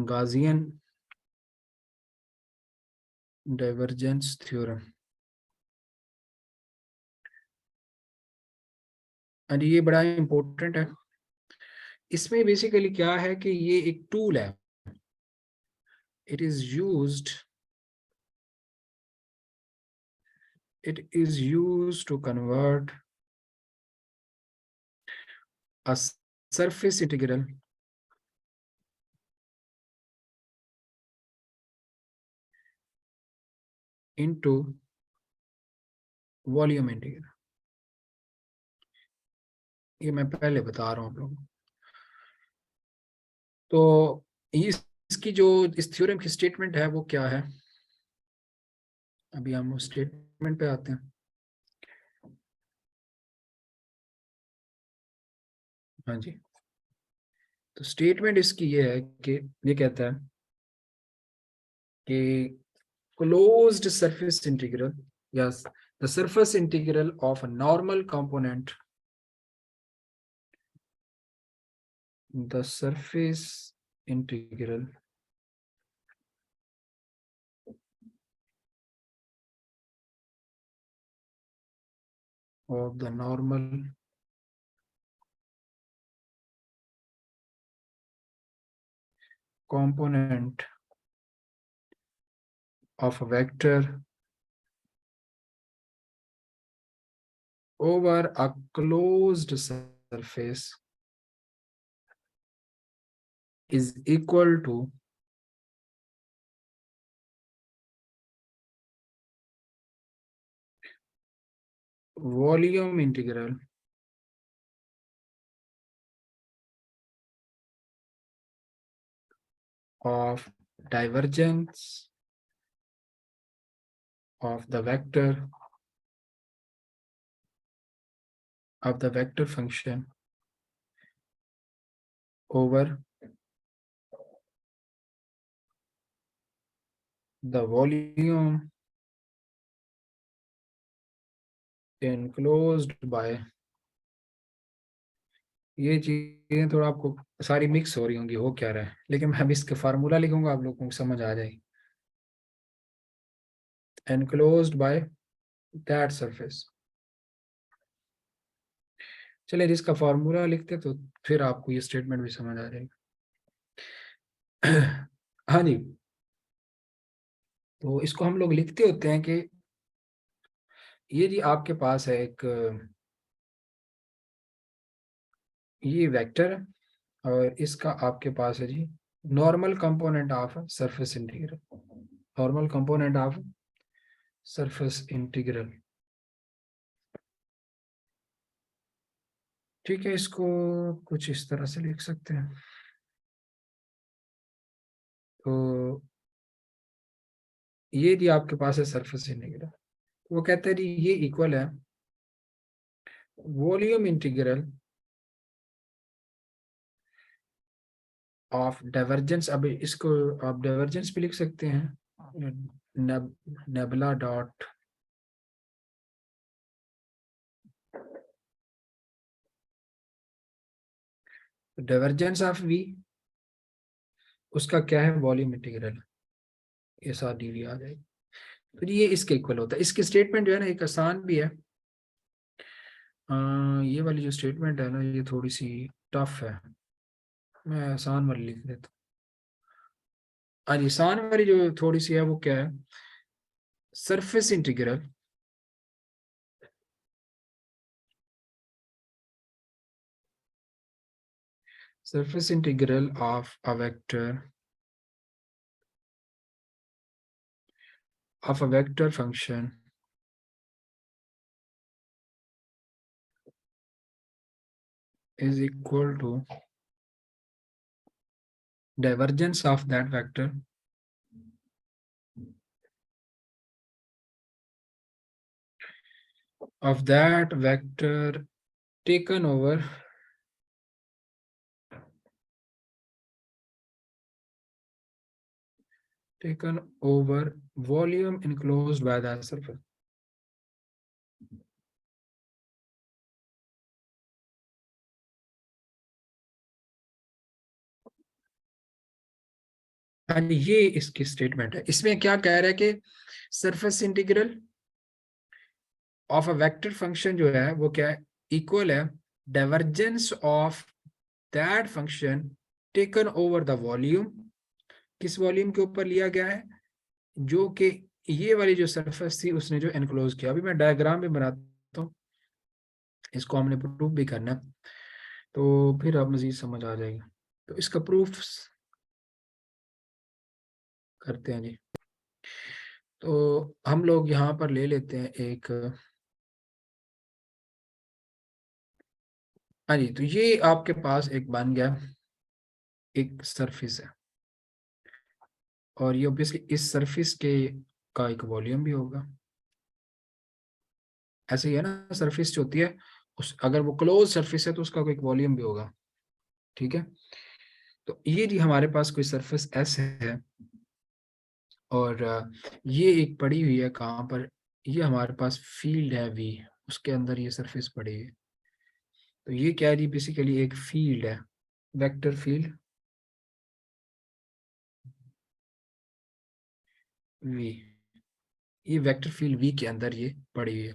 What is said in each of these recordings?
Gaussian divergence theorem. और ये बड़ा इंपॉर्टेंट है। इसमें बेसिकली क्या है कि ये एक टूल है। It is used to convert a surface integral into volume integral. ये मैं पहले बता रहा हूँ आप लोगों को। तो इसकी जो इस थ्योरम की स्टेटमेंट है वो क्या है, अभी हम उस स्टेटमेंट पे आते हैं। हाँ जी, तो स्टेटमेंट इसकी ये है कि ये कहता है कि क्लोज्ड सरफेस इंटीग्रल या the surface integral of a normal component, the surface integral of the normal component of a vector over a closed surface is equal to volume integral of divergence of the vector function over the volume enclosed by। ये चीजें थोड़ा आपको सारी mix हो रही होंगी, हो क्या रहा है, लेकिन मैं अभी इसका फार्मूला लिखूंगा, आप लोगों को समझ आ जाएगी। enclosed by that surface। चलिए इसका फार्मूला लिखते तो फिर आपको ये स्टेटमेंट भी समझ आ जाएगा। हाँ जी, तो इसको हम लोग लिखते होते हैं कि ये जी आपके पास है एक ये वेक्टर है, और इसका आपके पास है जी normal component of surface integral, normal component of surface integral. ठीक है, इसको कुछ इस तरह से लिख सकते हैं। तो ये जी आपके पास है सरफेस इंटीग्रल, वो कहते हैं जी ये इक्वल है वॉल्यूम इंटीग्रल ऑफ डाइवर्जेंस। अब इसको आप डाइवर्जेंस भी लिख सकते हैं, nabla dot divergence of V, उसका क्या है वॉल्यूम इंटीग्रल, ये साथ डी वी आ जाएगी। तो ये इसके इक्वल होता है। इसकी स्टेटमेंट जो है ना एक आसान भी है। ये वाली जो स्टेटमेंट है ना ये थोड़ी सी टफ है, मैं आसान वाली लिख देता हूँ। आज आसान वाली जो थोड़ी सी है वो क्या है, surface integral surface integral of a vector function is equal to divergence of that vector taken over volume enclosed by that surface। हाँ जी, ये इसकी स्टेटमेंट है। इसमें क्या कह रहा है कि surface integral of a vector function जो है वो क्या है, इक्वल है divergence of that function taken over the volume. किस वॉल्यूम के ऊपर लिया गया है, जो कि ये वाली जो सरफेस थी उसने जो एनक्लोज किया। अभी मैं डायग्राम भी बनाता हूँ, इसको हमने प्रूफ भी करना है, तो फिर आप मजीद समझ आ जाएगी। तो इसका प्रूफ करते हैं जी। तो हम लोग यहाँ पर ले लेते हैं एक, हाँ जी, तो ये आपके पास एक बन गया एक सरफेस है, और ये ऑब्वियसली इस सरफेस के का एक वॉल्यूम भी होगा। ऐसे ही है ना, सरफेस जो होती है उस, अगर वो क्लोज सरफेस है तो उसका कोई एक वॉल्यूम भी होगा। ठीक है, तो ये जी हमारे पास कोई सरफेस एस है, और ये एक पड़ी हुई है कहाँ पर, ये हमारे पास फील्ड है वी, उसके अंदर ये सरफेस पड़ी है। तो ये क्या है जी, बेसिकली एक फील्ड है, वेक्टर फील्ड वी, ये वेक्टर फील्ड वी के अंदर ये पड़ी हुई है।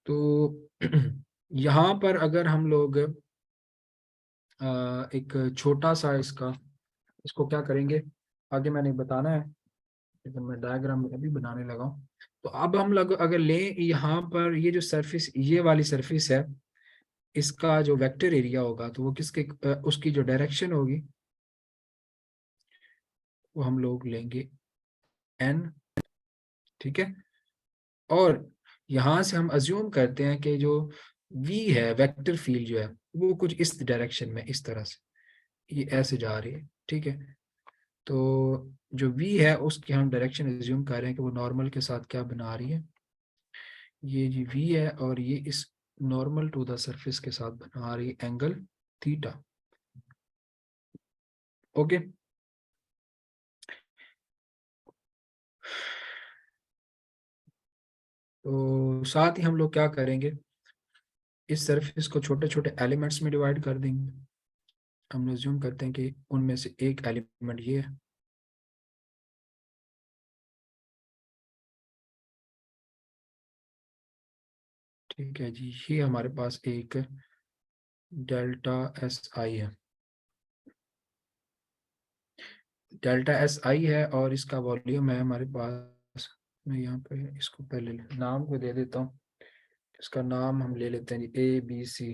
तो यहाँ पर अगर हम लोग एक छोटा सा इसका, इसको क्या करेंगे आगे मैंने बताना है, लेकिन मैं डायग्राम अभी बनाने लगा हूँ। तो अब हम लोग अगर लें यहाँ पर ये जो सरफेस, ये वाली सरफेस है, इसका जो वेक्टर एरिया होगा तो वो किसके उसकी जो डायरेक्शन होगी वो हम लोग लेंगे एन। ठीक है, और यहाँ से हम अज्यूम करते हैं कि जो वी है, वेक्टर फील्ड जो है वो कुछ इस डायरेक्शन में, इस तरह से ये ऐसे जा रही है। ठीक है, तो जो वी है उसकी हम डायरेक्शन एज्यूम कर रहे हैं कि वो नॉर्मल के साथ क्या बना रही है, ये जी वी है, और ये इस नॉर्मल टू द सरफेस के साथ बना रही है एंगल थीटा। ओके, तो साथ ही हम लोग क्या करेंगे, इस सरफेस को छोटे छोटे एलिमेंट्स में डिवाइड कर देंगे। हम एज्यूम करते हैं कि उनमें से एक एलिमेंट ये है। ठीक है जी, ये हमारे पास एक डेल्टा एस आई है, डेल्टा एस आई है, और इसका वॉल्यूम है हमारे पास, मैं यहाँ पे इसको पहले नाम को दे देता हूँ। इसका नाम हम ले लेते हैं जी ए बी सी।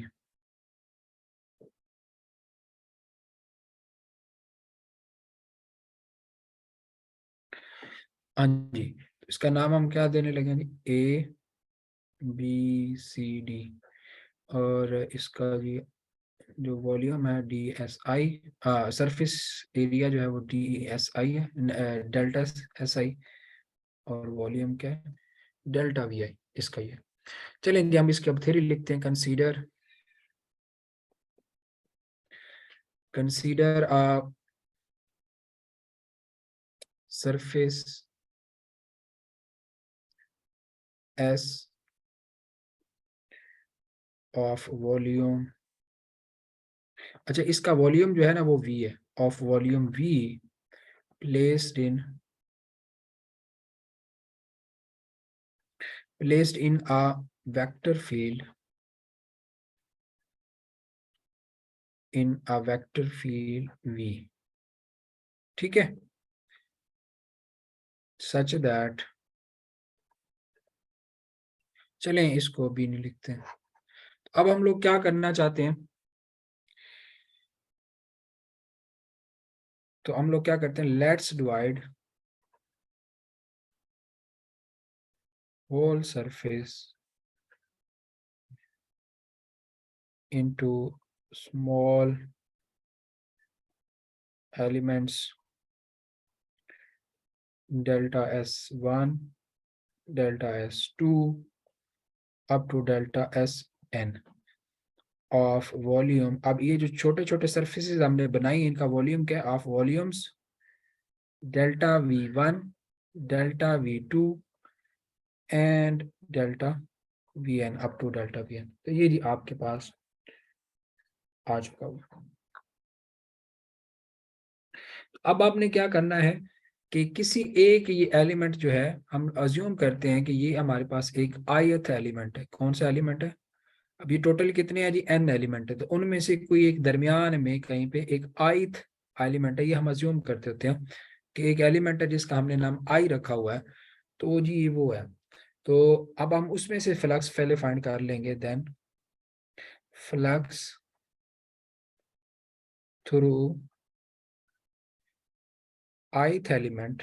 हाँ जी, तो इसका नाम हम क्या देने लगे जी, ए बी सी डी, और इसका जी जो वॉल्यूम है D S I, surface area जो है वो डी एस आई है, डेल्टा एस आई, और वॉल्यूम क्या है, डेल्टा वी आई इसका ही है। चलेंगे हम इसकी अब थ्योरी लिखते हैं। Consider a surface S of volume, अच्छा इसका वॉल्यूम जो है ना वो वी है, of volume we placed in a vector field, in a vector field v। ठीक है, सच दैट, चलें इसको भी नहीं लिखते हैं। अब हम लोग क्या करना चाहते हैं, तो हम लोग क्या करते हैं, let's divide whole surface into small elements delta S one, delta S two, up to delta S N of volume. अब ये जो छोटे छोटे सरफेसेस हमने बनाई इनका वॉल्यूम क्या है, of volumes delta V one, delta V two, and delta V N up to delta V N. तो ये जी आपके पास आ चुका हुआ। अब आपने क्या करना है कि किसी एक ये एलिमेंट जो है, हम अज्यूम करते हैं कि ये हमारे पास एक ith एलिमेंट है। कौन सा एलिमेंट है? अब ये टोटल कितने हैं जी? n एलिमेंट है, तो उनमें से कोई एक दरमियान में कहीं पे एक ith एलिमेंट है। ये हम अज्यूम करते होते हैं कि एक एलिमेंट है जिसका हमने नाम i रखा हुआ है, तो जी ये वो है। तो अब हम उसमें से फ्लक्स पहले फाइंड कर लेंगे, then flux through ith element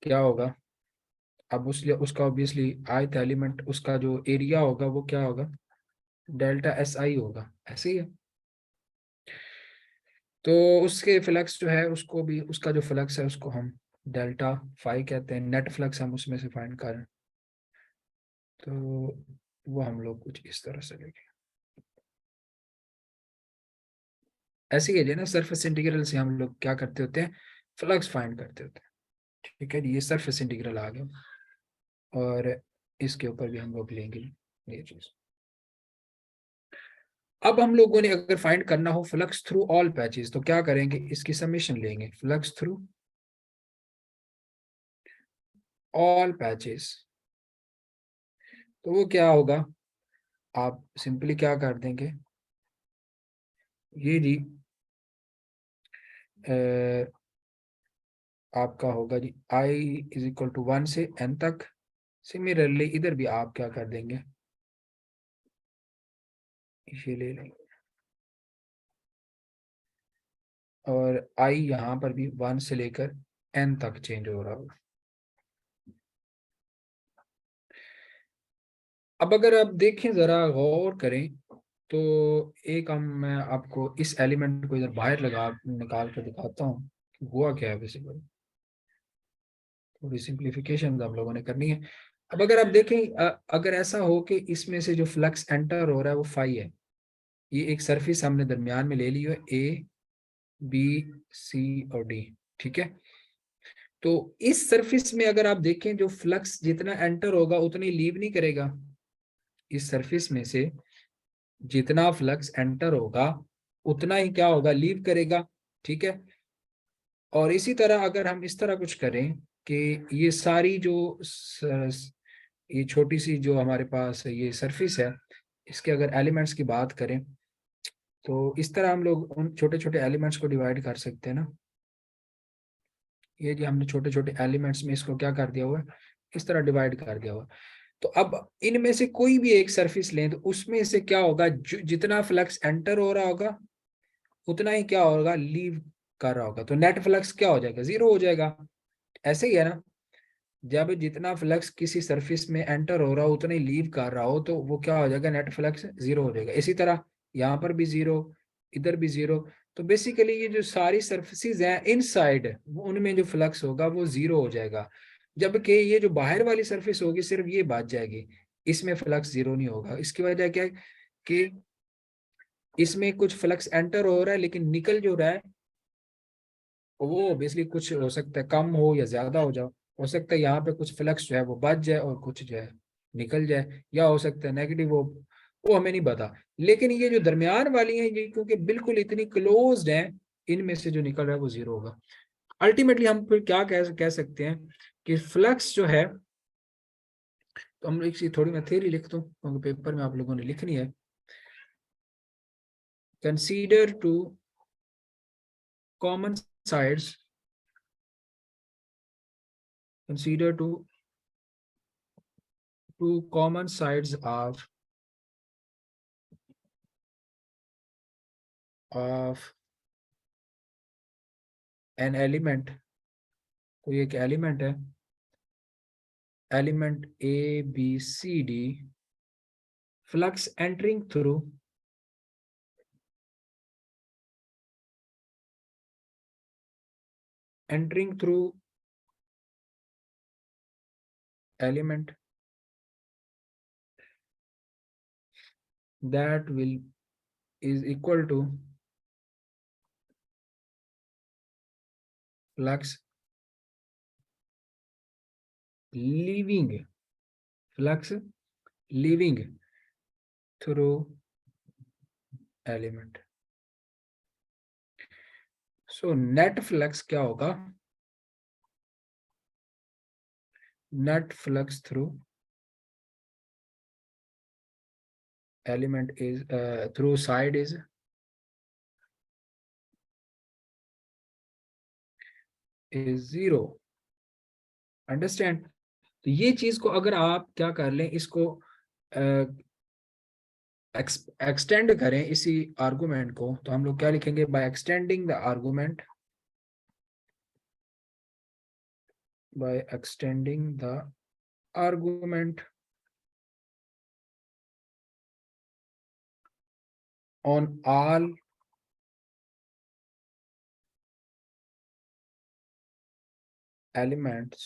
क्या होगा? अब उसका ऑब्वियसली ith एलिमेंट, उसका जो एरिया होगा वो क्या होगा? डेल्टा एस आई होगा, ऐसे ही है। तो उसके फ्लक्स जो है उसको भी, उसका जो फ्लक्स है उसको हम डेल्टा फाई कहते हैं। नेट फ्लक्स हम उसमें से फाइंड करें तो वो हम लोग कुछ इस तरह से लेंगे। ऐसे ही है जी ना, सरफेस इंटीग्रल से हम लोग क्या करते होते हैं? फ्लक्स फाइंड करते होते हैं। ठीक है जी, ये सरफेस इंटीग्रल आ गया, और इसके ऊपर भी हम लोग लेंगे ये चीज। अब हम लोगों ने अगर फाइंड करना हो फ्लक्स थ्रू ऑल पैचेस, तो क्या करेंगे? इसकी समेशन लेंगे, फ्लक्स थ्रू ऑल पैचेस। तो वो क्या होगा? आप सिंपली क्या कर देंगे, ये जी आपका होगा जी आई इज इक्वल टू 1 से n तक। सिमिलरली इधर भी आप क्या कर देंगे, ये ले लेंगे, और आई यहाँ पर भी 1 से लेकर n तक चेंज हो रहा होगा। अब अगर आप देखें, जरा गौर करें, तो एक हम, मैं आपको इस एलिमेंट को इधर बाहर लगा निकाल कर दिखाता हूँ कि हुआ क्या है बेसिकली। थोड़ी सिंप्लीफिकेशन हम लोगों ने करनी है। अब अगर आप देखें, अगर ऐसा हो कि इसमें से जो फ्लक्स एंटर हो रहा है वो फाई है, ये एक सरफेस हमने दरमियान में ले ली है, ए बी सी और डी, ठीक है। तो इस सरफेस में अगर आप देखें, जो फ्लक्स जितना एंटर होगा उतनी लीव नहीं करेगा। इस सरफेस में से जितना फ्लक्स एंटर होगा उतना ही क्या होगा? लीव करेगा, ठीक है। और इसी तरह अगर हम इस तरह कुछ करें कि ये सारी जो ये छोटी सी जो हमारे पास ये सरफेस है, इसके अगर एलिमेंट्स की बात करें, तो इस तरह हम लोग उन छोटे छोटे एलिमेंट्स को डिवाइड कर सकते हैं ना। ये जो हमने छोटे छोटे एलिमेंट्स में इसको क्या कर दिया हुआ है, इस तरह डिवाइड कर दिया हुआ है। तो अब इनमें से कोई भी एक सरफेस लें, तो उसमें से क्या होगा? जितना फ्लक्स एंटर हो रहा होगा उतना ही क्या होगा? लीव कर रहा होगा। तो नेट फ्लक्स क्या हो जाएगा? जीरो हो जाएगा। ऐसे ही है ना, जब जितना फ्लक्स किसी सरफेस में एंटर हो रहा हो उतना ही लीव कर रहा हो, तो वो क्या हो जाएगा? नेट फ्लक्स जीरो हो जाएगा। इसी तरह यहाँ पर भी जीरो, इधर भी जीरो। तो बेसिकली ये जो सारी सरफेसेस हैं इनसाइड, उनमें जो फ्लक्स होगा वो जीरो हो जाएगा। जबकि ये जो बाहर वाली सरफेस होगी सिर्फ ये बच जाएगी, इसमें फ्लक्स जीरो नहीं होगा। इसकी वजह क्या है कि इसमें कुछ फ्लक्स एंटर हो रहा है, लेकिन निकल जो रहा है वो ऑब्वियसली कुछ हो सकता है कम हो या ज्यादा हो सकता है यहाँ पे कुछ फ्लक्स जो है वो बच जाए और कुछ जो है निकल जाए, या हो सकता है नेगेटिव हो, वो हमें नहीं पता। लेकिन ये जो दरमियान वाली है ये क्योंकि बिल्कुल इतनी क्लोज्ड है, इनमें से जो निकल रहा है वो जीरो होगा। अल्टीमेटली हम फिर क्या कह सकते हैं कि फ्लक्स जो है, तो हम एक थोड़ी मैं थ्योरी लिख दूं क्योंकि पेपर में आप लोगों ने लिखनी है। Consider two common sides, consider two common sides of an element। कोई एक एलिमेंट है, element A B C D, flux entering through element that will is equal to flux leaving flux leaving through element. So net flux क्या होगा? Net flux through element is through side is zero. Understand? तो ये चीज को अगर आप क्या कर लें, इसको एक्सटेंड करें इसी आर्गुमेंट को, तो हम लोग क्या लिखेंगे? By extending the argument, by extending the argument on all elements,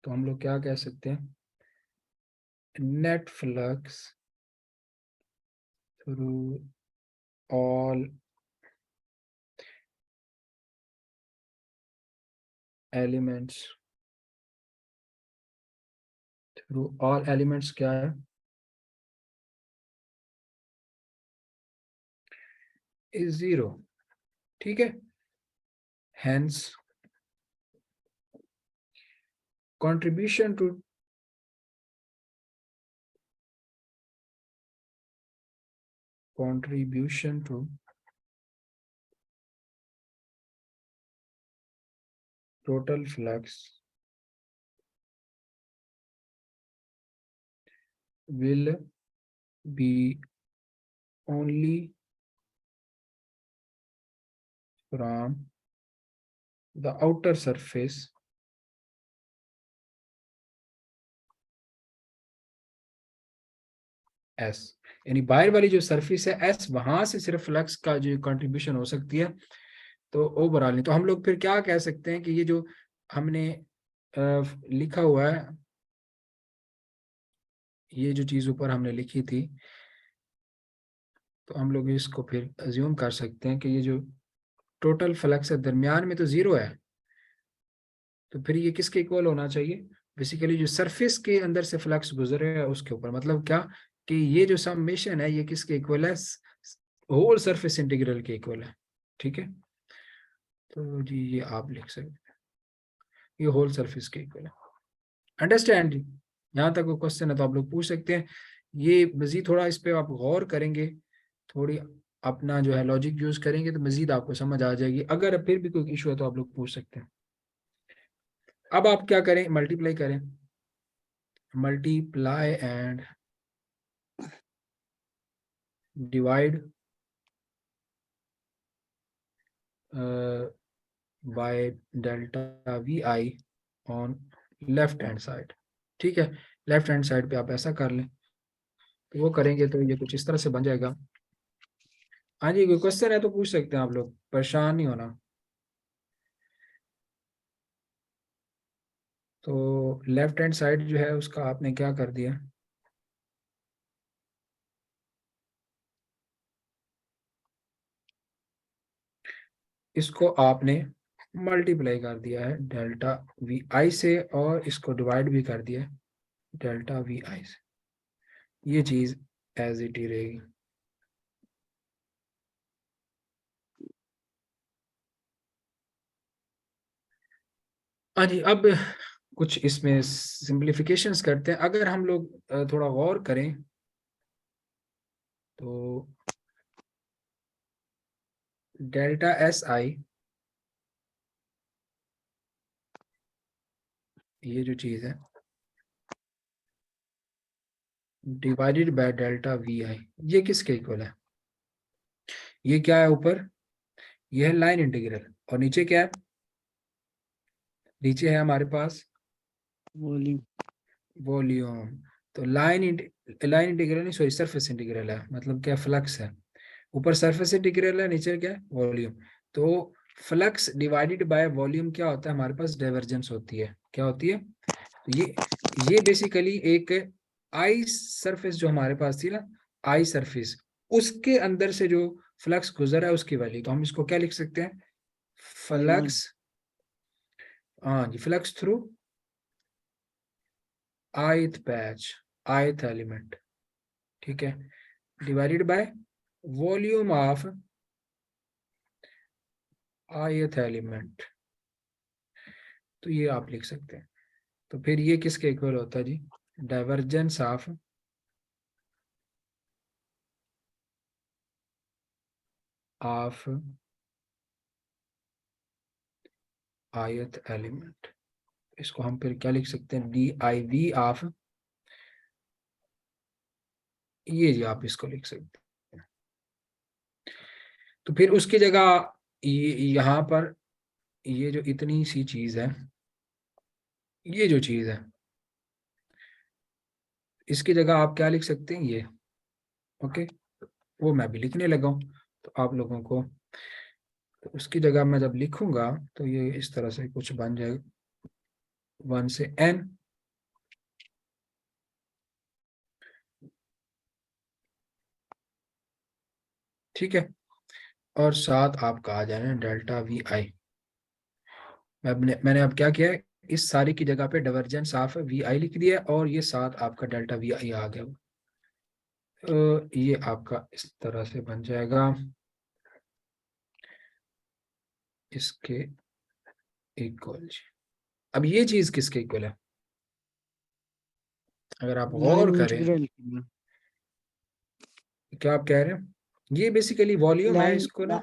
तो हम लोग क्या कह सकते हैं? Net flux through all elements, through all elements क्या है? Is zero. ठीक है। Hence contribution to contribution to total flux will be only from the outer surface S, यानी बाहर वाली जो सरफेस है S, वहां से सिर्फ फ्लक्स का जो कंट्रीब्यूशन हो सकती है। तो ओवरऑल नहीं, तो हम लोग फिर क्या कह सकते हैं कि ये जो हमने लिखा हुआ है, ये जो चीज ऊपर हमने लिखी थी, तो हम लोग इसको फिर अज्यूम कर सकते हैं कि ये जो टोटल फ्लक्स है दरमियान में तो जीरो है, तो फिर ये किसके इक्वल होना चाहिए? बेसिकली जो सरफेस के अंदर से फ्लक्स गुजर रहा है उसके ऊपर। मतलब क्या कि ये जो समेशन है ये किसके इक्वल है? होल सरफेस इंटीग्रल के इक्वल है। ठीक है, तो जी ये आप लिख सकते हैं, ये होल सरफेस के इक्वल है। अंडरस्टैंड? यहाँ तक वो क्वेश्चन है तो आप लोग पूछ सकते हैं। ये मजीद थोड़ा इस पे आप गौर करेंगे, थोड़ी अपना जो है लॉजिक यूज करेंगे तो मजीद आपको समझ आ जाएगी। अगर फिर भी कोई इशू है तो आप लोग पूछ सकते हैं। अब आप क्या करें? मल्टीप्लाई करें, multiply and divide by delta vi on left hand side. ठीक है, लेफ्ट हैंड साइड पे आप ऐसा कर लें, तो वो करेंगे तो ये कुछ इस तरह से बन जाएगा। हाँ जी, कोई क्वेश्चन है तो पूछ सकते हैं आप लोग, परेशान नहीं होना। तो लेफ्ट हैंड साइड जो है उसका आपने क्या कर दिया? इसको आपने मल्टीप्लाई कर दिया है डेल्टा वी आई से, और इसको डिवाइड भी कर दिया है डेल्टा वी आई से। ये चीज एज इट ही रहेगी। हाँ जी, अब कुछ इसमें सिंप्लीफिकेशंस करते हैं। अगर हम लोग थोड़ा गौर करें तो डेल्टा एस आई, ये जो चीज है, डिवाइडेड बाय डेल्टा वी आई, ये किसके इक्वल है? ये क्या है ऊपर? ये है लाइन इंटीग्रल, और नीचे क्या है? नीचे है हमारे पास वॉल्यूम। वॉल्यूम। तो लाइन इंटीग्रल नहीं, सॉरी, सरफेस इंटीग्रल है, मतलब क्या? फ्लक्स है। ऊपर सरफेस इंटीग्रल है, नीचे क्या है? वॉल्यूम। तो फ्लक्स डिवाइडेड बाय वॉल्यूम क्या होता है? हमारे पास डाइवर्जेंस होती है। क्या होती है? तो ये बेसिकली एक आई सरफेस जो हमारे पास थी ना, आई सरफेस, उसके अंदर से जो फ्लक्स गुजरा है उसकी वैल्यू, तो हम इसको क्या लिख सकते हैं? I1। फ्लक्स, हाँ जी, flux through ith patch, ith element. ठीक है, divided by volume of ith element, तो ये आप लिख सकते हैं। तो फिर ये किसके इक्वल होता है जी? Divergence of ith element. इसको हम फिर क्या लिख सकते हैं? div ऑफ, ये जी आप इसको लिख सकते हैं। तो फिर उसकी जगह यहाँ पर ये जो इतनी सी चीज है, ये जो चीज है, इसकी जगह आप क्या लिख सकते हैं? ये। ओके, वो मैं भी लिखने लगा हूँ, तो आप लोगों को, तो उसकी जगह मैं जब लिखूंगा तो ये इस तरह से कुछ बन जाएगा, 1 से n। ठीक है, और साथ आपका आ जाना डेल्टा वी आई। मैंने अब क्या किया है, इस सारी की जगह पे डाइवर्जेंस ऑफ वी आई लिख दिया और ये साथ आपका डेल्टा वी आई आ गया। तो ये आपका इस तरह से बन जाएगा, इसके इक्वल। अब ये चीज किसके इक्वल है? अगर आप लाइन गौर करें, इंटीग्रल, क्या आप कह रहे हैं? ये बेसिकली वॉल्यूम है, लाइन इसको ना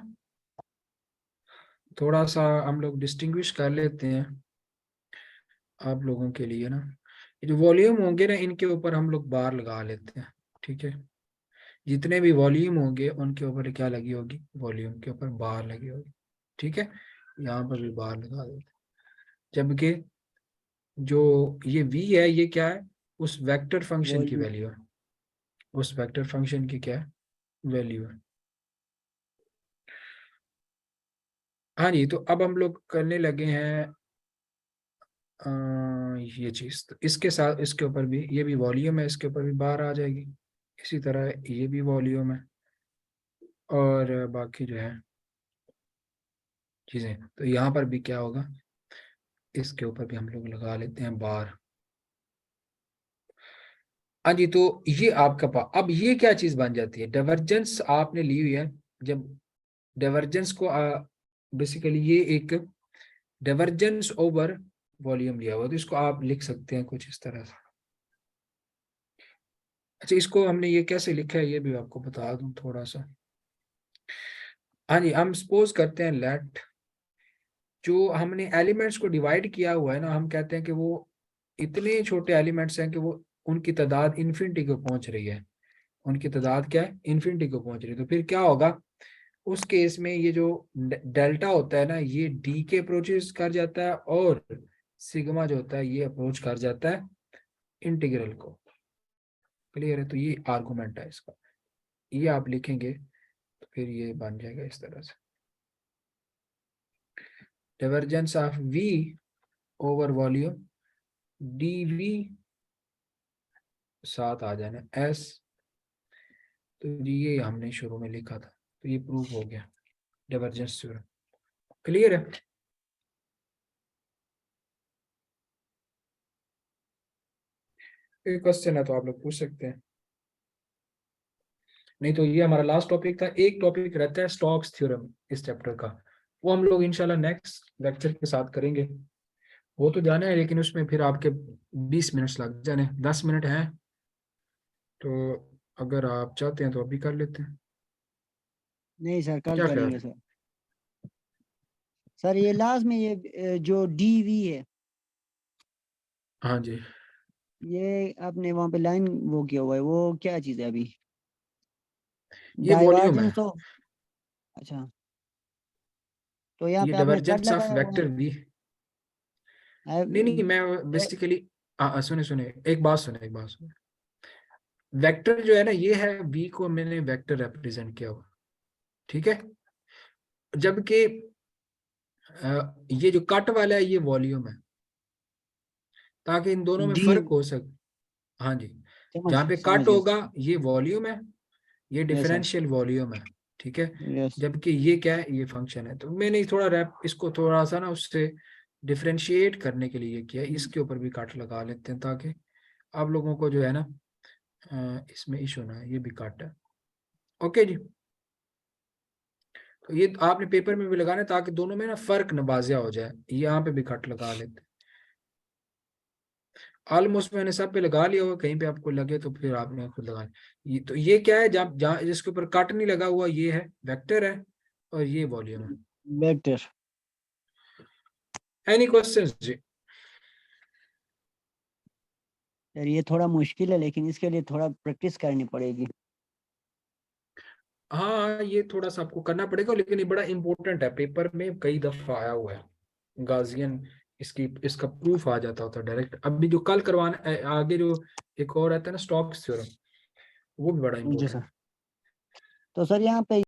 थोड़ा सा हम लोग डिस्टिंग्विश कर लेते हैं आप लोगों के लिए ना। ये जो वॉल्यूम होंगे ना, इनके ऊपर हम लोग बार लगा लेते हैं। ठीक है, जितने भी वॉल्यूम होंगे उनके ऊपर क्या लगी होगी? वॉल्यूम के ऊपर बार लगी होगी। ठीक है, यहाँ पर भी बार लगा देते हैं। जबकि जो ये v है, ये क्या है? उस वेक्टर फंक्शन की वॉल्यूम। वैल्यू है। उस वेक्टर फंक्शन की क्या है? वैल्यू है। हाँ जी, तो अब हम लोग करने लगे हैं ये चीज। तो इसके साथ इसके ऊपर भी, ये भी वॉल्यूम है, इसके ऊपर भी बार आ जाएगी। इसी तरह ये भी वॉल्यूम है, और बाकी जो है चीजें, तो यहाँ पर भी क्या होगा? इसके ऊपर भी हम लोग लगा लेते हैं बार। हाँ जी, तो ये आपका अब ये क्या चीज बन जाती है? डाइवर्जेंस आपने ली हुई है। जब डाइवर्जेंस को बेसिकली ये एक डाइवर्जेंस ओवर वॉल्यूम लिया हुआ, तो इसको आप लिख सकते हैं कुछ इस तरह से। अच्छा, इसको हमने ये कैसे लिखा है ये भी आपको बता दूं थोड़ा सा। हाँ जी, हम सपोज करते हैं लेट, जो हमने एलिमेंट्स को डिवाइड किया हुआ है ना, हम कहते हैं कि वो इतने छोटे एलिमेंट्स हैं कि वो उनकी तादाद इन्फिनिटी को पहुंच रही है। उनकी तादाद क्या है? इन्फिनिटी को पहुंच रही है। तो फिर क्या होगा उस केस में? ये जो डेल्टा होता है ना, ये डी के अप्रोचेस कर जाता है, और सिग्मा जो होता है ये अप्रोच कर जाता है इंटीग्रल को। क्लियर है? तो ये आर्गुमेंट है इसका, ये आप लिखेंगे तो फिर ये बन जाएगा इस तरह से, divergence of v over volume dv, साथ आ जाना s। तो ये हमने शुरू में लिखा था, तो ये प्रूव हो गया डाइवर्जेंस थ्योरम। क्लियर है? कोई क्वेश्चन है तो आप लोग पूछ सकते हैं, नहीं तो ये हमारा लास्ट टॉपिक था। एक टॉपिक रहता है स्टोक्स थ्योरम इस चैप्टर का, वो हम लोग इंशाल्लाह नेक्स्ट लेक्चर के साथ करेंगे। वो तो जाना है, लेकिन उसमें फिर आपके 20 मिनट लग जाने, 10 मिनट हैं। तो अगर आप चाहते हैं तो अभी कर लेते हैं। नहीं सर, कल क्या ख्याल करेंगे है? सर। सर ये लास्ट में ये जो डीवी है, हाँ जी, ये आपने वहाँ पे लाइन वो किया हुआ है, वो क्या चीज़ है अभी? ये वॉल्यूम है। डाइवर्जेंस तो, अच्छा, तो यहाँ ये पे आपने कट डाइवर्जेंस ऑफ लगाया हुआ वेक्टर वी। है। नहीं नहीं, मैं बेसिकली, सुने सुने, एक बात सुने, एक बात सुने। वेक्टर जो है ना, ये है वी को मैंने वेक्टर रिप्रेजेंट किया हुआ। ठीक है, जबकि ये जो कट वाला है ये वॉल्यूम है, ताकि इन दोनों में डी, फर्क हो सके। हाँ जी, समझ जहाँ पे समझ कट गया होगा सर। ये वॉल्यूम है, ये यस सर। डिफरेंशियल वॉल्यूम है। ठीक है, यस। जबकि ये क्या है? ये फंक्शन है। तो मैंने थोड़ा रैप इसको थोड़ा सा ना उससे डिफरेंशिएट करने के लिए किया, इसके ऊपर भी कट लगा लेते हैं ताकि आप लोगों को जो है ना इसमें इशू ना है। ये भी कट है। ओके जी। ये आपने पेपर में भी लगाना है ताकि दोनों में ना फर्क नवाजिया हो जाए। यहाँ पे भी कट लगा लेते। ऑलमोस्ट मैंने सब पे लगा लिया होगा, कहीं पे आपको लगे तो फिर आपने खुद लगाना। ये तो ये क्या है, जहाँ जहाँ जिसके ऊपर कट नहीं लगा हुआ ये है वेक्टर है, और ये वॉल्यूम है। वेक्टर। एनी क्वेश्चंस जी? यार ये थोड़ा मुश्किल है, लेकिन इसके लिए थोड़ा प्रैक्टिस करनी पड़ेगी। हाँ ये थोड़ा सा आपको करना पड़ेगा, लेकिन ये बड़ा इंपॉर्टेंट है, पेपर में कई दफा आया हुआ है गाजियन। इसका प्रूफ आ जाता होता है डायरेक्ट। अभी जो कल करवाना आगे जो एक और आता है ना स्टोक्स थ्योरम, वो भी बड़ा जी इंपॉर्टेंट सर। है। तो सर यहाँ पे